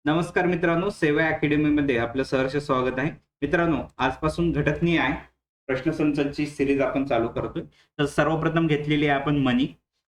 नमस्कार मित्रांनो, सेवा अकॅडमीमध्ये आपलं सहर्ष स्वागत आहे. मित्रांनो, आजपासून घटकनीय प्रश्नसंचाची सिरीज आपण चालू करतोय. तर सर्वप्रथम घेतलेली आहे आपण मनी.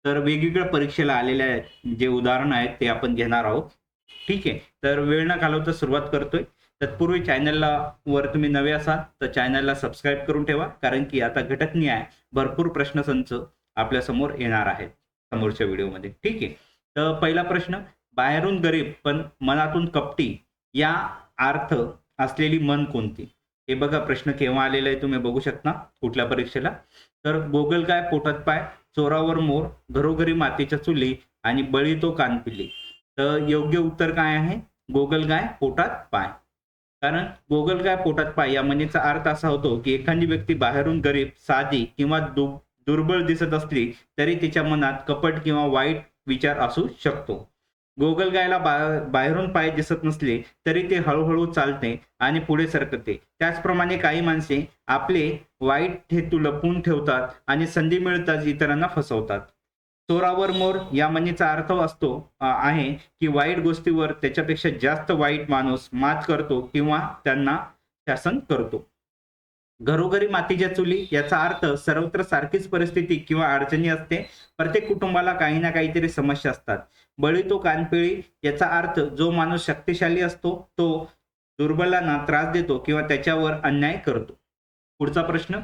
तर वेगवेगळ्या परीक्षेला आलेल्या जे उदाहरण आहेत ते आपण घेणार आहोत. ठीक आहे. तर वेळ न घालवता सुरुवात करतोय. तत्पूर्वी चॅनलला वर तुम्ही नवे असाल तर चॅनलला सबस्क्राईब करून ठेवा, कारण की आता घटकनीय भरपूर प्रश्नसंच आपल्या समोर येणार आहेत समोरच्या व्हिडिओमध्ये. ठीक आहे. तर पहिला प्रश्न, बाहेरून गरीब पण मनातून कपटी या अर्थ असलेली मन कोणती? हे बघा, प्रश्न केव्हा आलेला आहे तुम्ही बघू शकता कुठल्या परीक्षेला. तर गोगलगाय पोटात पाय, चोरावर मोर, घरोघरी मातीच्या चुली आणि बळी तो कानपिली. तर योग्य उत्तर काय आहे? गोगलगाय पोटात पाय. कारण गोगलगाय पोटात पाय या म्हणीचा अर्थ असा होतो की एखादी व्यक्ती बाहेरून गरीब, साधी किंवा दुर्बळ दिसत असली तरी तिच्या मनात कपट किंवा वाईट विचार असू शकतो. गोगलगायला बाहेरून पाय दिसत नसले तरी ते हळूहळू चालते आणि पुढे सरकते. त्याचप्रमाणे काही माणसे आपले वाईट हेतू लपवून ठेवतात आणि संधी मिळताच इतरांना फसवतात. चोरावर मोर या म्हणीचा अर्थ असतो आहे की वाईट गोष्टीवर त्याच्यापेक्षा जास्त वाईट माणूस मात करतो किंवा त्यांना शासन करतो. घरोघरी मातीच्या चुली याचा अर्थ सर्वत्र सारखीच परिस्थिती किंवा अडचणी असते. प्रत्येक कुटुंबाला काही ना काहीतरी समस्या असतात. बळी तो कानपिळी याचा अर्थ जो माणूस शक्तिशाली असतो तो दुर्बलांना त्रास देतो किंवा त्याच्यावर अन्याय करतो. पुढचा प्रश्न,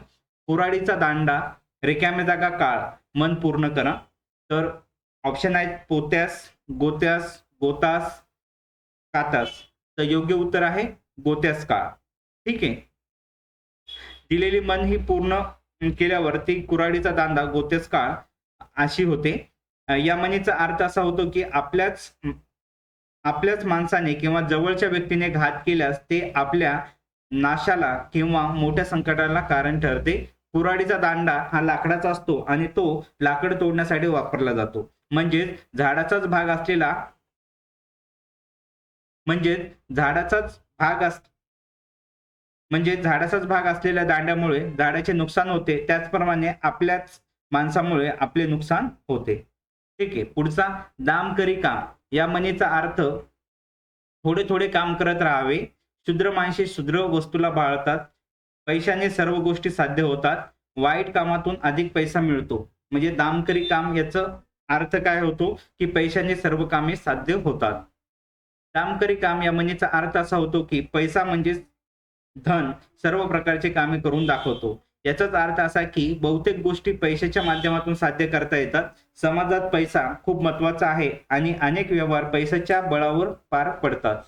कुऱ्हाडीचा दांडा, रिकाम्या जागा काळ, मन पूर्ण करा. तर ऑप्शन आहेत पोत्यास, गोत्यास, गोतास, कातास. तर योग्य उत्तर आहे गोत्यास काळ. ठीक आहे. दिलेली मन ही पूर्ण केल्यावरती कुऱ्हाडीचा दांडा गोत्यास काळ अशी होते. या म्हणीचा अर्थ असा होतो की आपल्याच माणसाने किंवा जवळच्या व्यक्तीने घात केल्यास ते आपल्या नाशाला किंवा मोठ्या संकटाला कारण ठरते. कुऱ्हाडीचा दांडा हा लाकडाचा असतो आणि तो लाकड तोडण्यासाठी वापरला जातो. म्हणजे झाडाचाच भाग असलेला झाडाचाच भाग असलेल्या दांड्यामुळे झाडाचे नुकसान होते. त्याचप्रमाणे आपल्याच माणसामुळे आपले नुकसान होते. ठीक आहे. पुढचा, दाम करी काम या म्हणीचा अर्थ थोडे थोडे काम करत राहावे. शूद्र माणसे शूद्र वस्तूला बाळतात. पैशाने सर्व गोष्टी साध्य होतात. वाईट कामातून अधिक पैसा मिळतो. म्हणजे दामकरी काम याचा अर्थ काय होतो की पैशाने सर्व कामे साध्य होतात. दामकरी काम या म्हणीचा अर्थ असा होतो की पैसा म्हणजे धन सर्व प्रकारचे कामे करून दाखवतो. याचाच अर्थ असा की बहुतेक गोष्टी पैशाच्या माध्यमातून साध्य करता येतात. समाजात पैसा खूप महत्वाचा आहे आणि अनेक व्यवहार पैशाच्या बळावर पार पडतात.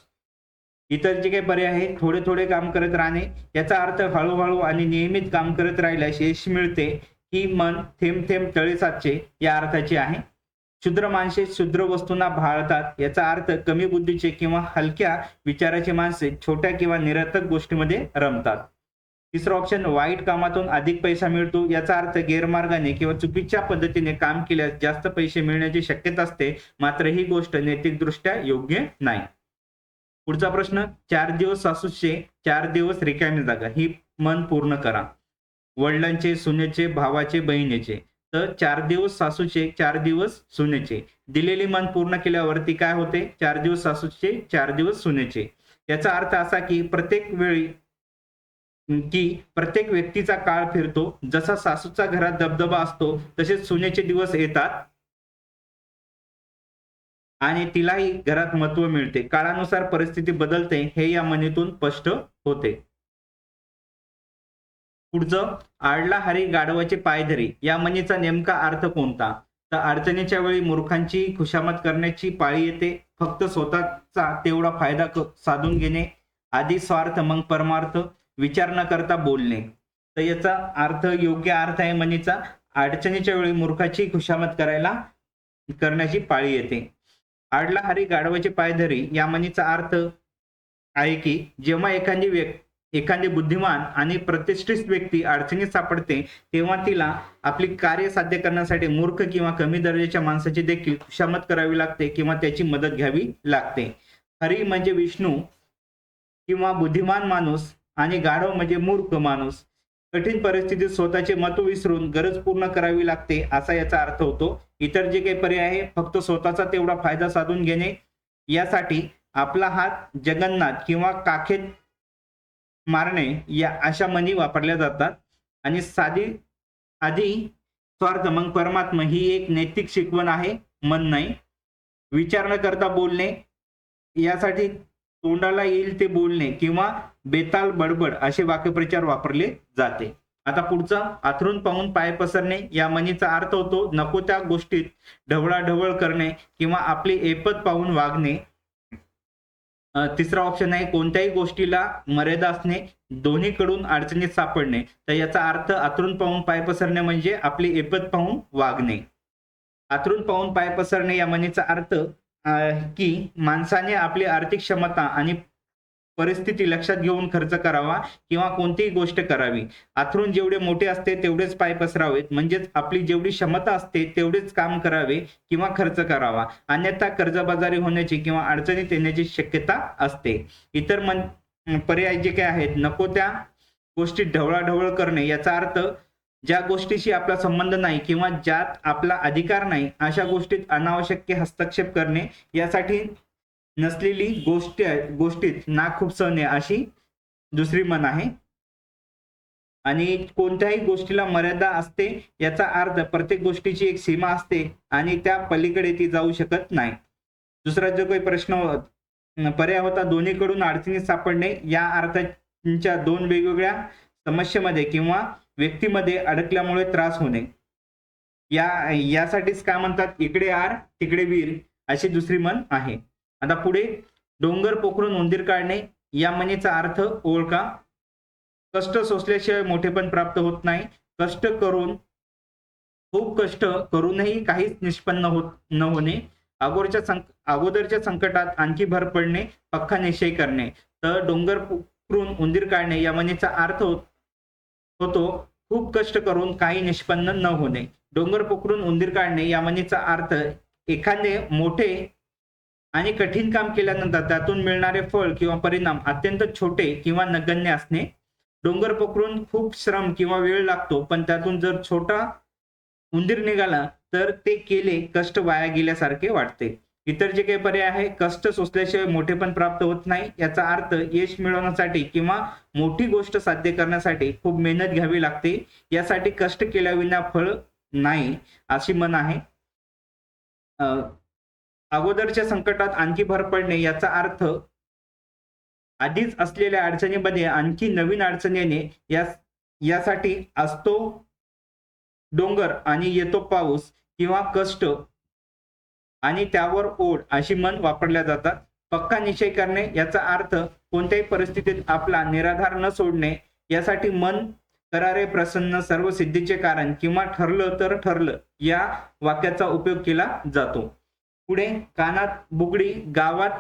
इतर जे काही पर्याय आहे, थोडे थोडे काम करत राहणे याचा अर्थ हळूहळू आणि नियमित काम करत राहिल्यास यश मिळते. ही मन थेंब थेंब तळे साचे या अर्थाची आहे. शूद्र माणसे शूद्र वस्तूंना भाळतात याचा अर्थ कमी बुद्धीचे किंवा हलक्या विचाराचे माणसे छोट्या किंवा निरर्थक गोष्टीमध्ये रमतात. तिसरा ऑप्शन, वाईट कामातून अधिक पैसा मिळतो याचा अर्थ गैरमार्गाने किंवा चुकीच्या पद्धतीने काम केल्यास जास्त पैसे मिळण्याची शक्यता असते. मात्र ही गोष्ट नैतिकदृष्ट्या योग्य नाही. पुढचा प्रश्न, 4 दिवस सासूचे 4 दिवस रिकामी जागा, ही मन पूर्ण करा. वडिलांचे, सुनेचे, भावाचे, बहिणीचे. तर 4 दिवस सासूचे 4 दिवस सुनेचे. दिलेली मन पूर्ण केल्यावरती काय होते? 4 दिवस सासूचे 4 दिवस सुनेचे. याचा अर्थ असा की प्रत्येक व्यक्तीचा काळ फिरतो. जसा सासूचा घरात दबदबा असतो तसेच सुनेचे दिवस येतात आणि तिलाही घरात महत्व मिळते. काळानुसार परिस्थिती बदलते हे या म्हणीतून स्पष्ट होते. पुढचं, आडला हरी गाढवाचे पाय धरी या म्हणीचा नेमका अर्थ कोणता? तर अडचणीच्या वेळी मूर्खांची खुशामत करण्याची पाळी येते. फक्त स्वतःचा तेवढा फायदा साधून घेणे, आधी स्वार्थ मग परमार्थ, विचार न करता बोलणे. तर याचा अर्थ, योग्य अर्थ आहे म्हणीचा, अडचणीच्या वेळी मूर्खाची खुशामत करण्याची पाळी येते. आडला हरी गाढवाचे पाय धरी या म्हणीचा अर्थ आहे की जेव्हा एखादी बुद्धिमान आणि प्रतिष्ठित व्यक्ती अडचणीत सापडते तेव्हा तिला आपली कार्य साध्य करण्यासाठी मूर्ख किंवा कमी दर्जाच्या माणसाची देखील खुशामत करावी लागते किंवा त्याची मदत घ्यावी लागते. हरी म्हणजे विष्णू किंवा बुद्धिमान माणूस आणि गाढव म्हणजे मूर्ख माणूस. कठीण परिस्थितीत स्वतःचे मत विसरून गरज पूर्ण करावी लागते असा याचा अर्थ होतो. इतर जे काही पर्याय आहे, फक्त स्वतःचा तेवढा फायदा साधून घेणे यासाठी आपला हात जगन्नाथ किंवा काखेत मारणे या अशा म्हणी वापरल्या जातात. आणि आधी स्वार्थ मग परमात्मा ही एक नैतिक शिकवण आहे, मन नाही. विचार न करता बोलणे यासाठी तोंडाला येईल ते बोलणे किंवा बेताल बडबड असे वाक्यप्रचार वापरले जाते. आता पुढचा, आथरून पाहून पाय पसरणे या म्हणीचा अर्थ होतो नको त्या गोष्टीत ढवळाढवळ करणे किंवा आपली ऐपत पाहून वागणे. तिसरा ऑप्शन आहे कोणत्याही गोष्टीला मर्यादा असणे, दोन्हीकडून अडचणीत सापडणे. तर याचा अर्थ आथरून पाहून पाय पसरणे म्हणजे आपली ऐपत पाहून वागणे. आथरून पाहून पाय पसरणे या म्हणीचा अर्थ की माणसाने आपली आर्थिक क्षमता आणि परिस्थिती लक्षात घेऊन खर्च करावा किंवा कोणतीही गोष्ट करावी. आथरून जेवढे मोठे असते तेवढेच पाय पसरावेत, म्हणजेच आपली जेवढी क्षमता असते तेवढेच काम करावे किंवा खर्च करावा, अन्यथा कर्जबाजारी होण्याची किंवा अडचणीत येण्याची शक्यता असते. इतर पर्याय जे काय आहेत, नको त्या गोष्टीत ढवळाढवळ करणे याचा अर्थ ज्या गोष्टीशी आपला संबंध नाही किंवा ज्यात आपला अधिकार नाही अशा गोष्टीत अनावश्यक हस्तक्षेप करणे, यासाठी नसलेली गोष्टीत नाक खुपसवणे अशी दुसरी म्हण आहे. आणि कोणत्याही गोष्टीला मर्यादा असते याचा अर्थ प्रत्येक गोष्टीची एक सीमा असते आणि त्या पलीकडे ती जाऊ शकत नाही. दुसरा जो काही पर्याय होता दोन्हीकडून अडचणीत सापडणे, या अर्थांच्या दोन वेगवेगळ्या समस्येमध्ये किंवा व्यक्तीमध्ये अडकल्यामुळे त्रास होणे, यासाठीच काय म्हणतात, इकडे आर तिकडे वीर अशी दुसरी म्हण आहे. आता पुढे, डोंगर पोखरून उंदीर काढणे या म्हणीचा अर्थ ओळखा. कष्ट सोसल्याशिवाय मोठेपण प्राप्त होत नाही. खूप कष्ट करूनही काहीच निष्पन्न न होणे. अगोदरच्या संकटात आणखी भर पडणे, पक्का निश्चय करणे. तर डोंगर पोखरून उंदीर काढणे या म्हणीचा अर्थ होतो खूप कष्ट करून काही निष्पन्न न होणे. डोंगर पोखरून उंदीर काढणे या म्हणीचा अर्थ एखादे मोठे आणि कठीण काम केल्यानंतर त्यातून मिळणारे फळ किंवा परिणाम अत्यंत छोटे किंवा नगण्य असणे. डोंगर पोखरून खूप श्रम किंवा वेळ लागतो, पण त्यातून जर छोटा उंदीर निघाला तर ते केले कष्ट वाया गेल्यासारखे वाटते. इतर जे काही पर्याय आहे, कष्ट सोसल्याशिवाय मोठेपण प्राप्त होत नाही याचा अर्थ यश मिळवण्यासाठी किंवा मोठी गोष्ट साध्य करण्यासाठी खूप मेहनत घ्यावी लागते, यासाठी कष्ट केल्याविना फळ नाही अशी म्हण आहे. अगोदरच्या संकटात आणखी भर पडणे याचा अर्थ आधीच असलेल्या अडचणीमध्ये आणखी नवीन अडचण येणे, यासाठी असतो डोंगर आणि येतो पाऊस किंवा कष्ट आणि त्यावर ओढ अशी म्हण वापरल्या जातात. पक्का निश्चय करणे याचा अर्थ कोणत्याही परिस्थितीत आपला निराधार न सोडणे, यासाठी मन करारे प्रसन्न सर्व सिद्धीचे कारण किंवा ठरलं तर ठरलं या वाक्याचा उपयोग केला जातो. पुढे, कानात बुगडी गावात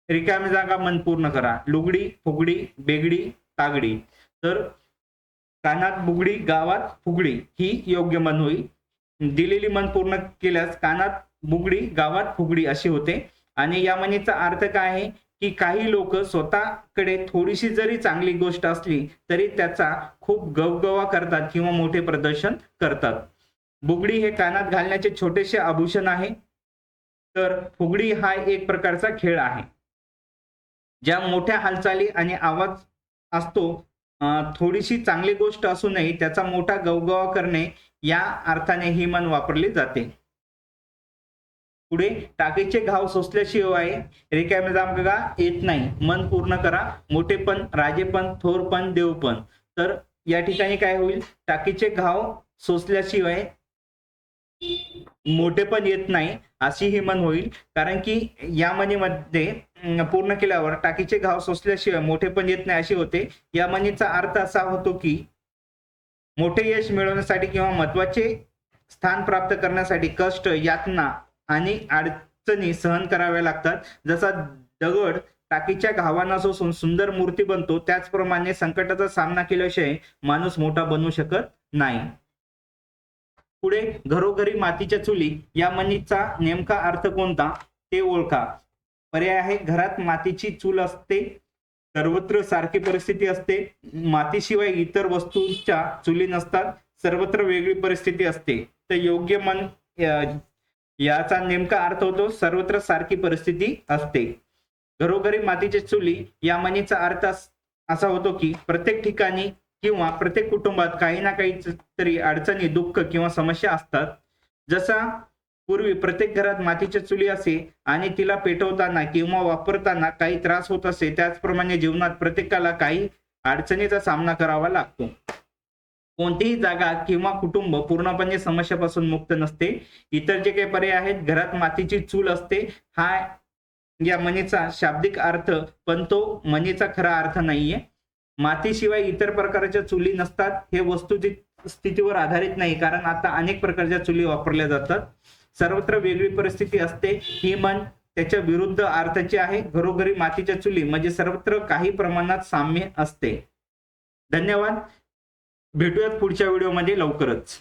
रिकामी जागा मन पूर्ण करा. लुगडी, फुगडी, बेगडी, तागडी. तर कानात बुगडी गावात फुगडी ही योग्य म्हण होईल. दिलेली म्हण पूर्ण केल्यास कानात बुगडी गावात फुगडी अशी होते. आणि या म्हणीचा अर्थ काय आहे की काही लोक स्वतःकडे थोडीशी जरी चांगली गोष्ट असली तरी त्याचा खूप गवगवा करतात किंवा मोठे प्रदर्शन करतात. बुगडी हे कानात घालण्याचे छोटेसे आभूषण आहे. तर फुगडी हा एक प्रकारचा खेळ आहे ज्या मोठ्या हालचाली आणि आवाज असतो. थोडीशी चांगली गोष्ट असू नये त्याचा मोठा गवगवा करणे या अर्थाने ही म्हण वापरली जाते. पुढे, टाकीचे घाव सोसल्याशिवाय रिकामी जागा येत नाही. मन पूर्ण करा. मोठेपण, राजेपण, थोरपण, देवपण. तर या ठिकाणी काय होईल, टाकीचे घाव सोसल्याशिवाय मोठेपण येत नाही अशी ही म्हण होईल. कारण की या म्हणीमध्ये पूर्ण केल्यावर टाकीचे घाव सोसल्याशिवाय मोठेपण येत नाही अशी होते. या म्हणीचा अर्थ असा होतो की मोठे यश मिळवण्यासाठी किंवा महत्वाचे स्थान प्राप्त करण्यासाठी कष्ट, यातना आणि अडचणी सहन कराव्या लागतात. जसा दगड टाकीच्या घावांना सोसून सुंदर मूर्ती बनतो, त्याचप्रमाणे संकटाचा सामना केल्याशिवाय माणूस मोठा बनू शकत नाही. पुढे, घरोघरी मातीच्या चुली या म्हणीचा नेमका अर्थ कोणता ते ओळखा. पर्याय आहे, घरात मातीची चूल असते, सर्वत्र सारखी परिस्थिती असते, मातीशिवाय इतर वस्तूंच्या चुली नसतात, सर्वत्र वेगळी परिस्थिती असते. तर योग्य म्हण याचा नेमका अर्थ होतो सर्वत्र सारखी परिस्थिती असते. घरोघरी मातीच्या चुली या म्हणीचा अर्थ असा होतो की प्रत्येक ठिकाणी किंवा प्रत्येक कुटुंबात काही ना काही तरी अडचणी, दुःख किंवा समस्या असतात. जसा पूर्वी प्रत्येक घरात मातीच्या चुली असे आणि तिला पेटवताना किंवा वापरताना काही त्रास होत असे, त्याचप्रमाणे जीवनात प्रत्येकाला काही अडचणीचा सामना करावा लागतो. कोणतीही जागा किंवा कुटुंब पूर्णपणे समस्यापासून मुक्त नसते. इतर जे काही पर्याय आहेत, घरात मातीची चूल असते हा या म्हणीचा शाब्दिक अर्थ, पण तो म्हणीचा खरा अर्थ नाहीये. मातीशिवाय इतर प्रकारच्या चुली नसतात हे वस्तुस्थितीवर आधारित नाही, कारण आता अनेक प्रकारच्या चुली वापरल्या जातात. सर्वत्र वेगळी परिस्थिती असते. ही म्हण त्याच्या विरुद्ध अर्थाची आहे. घरोघरी मातीच्या चुली म्हणजे सर्वत्र काही प्रमाणात साम्य असते. धन्यवाद. भेटूयात पुढच्या व्हिडिओमध्ये लवकरच.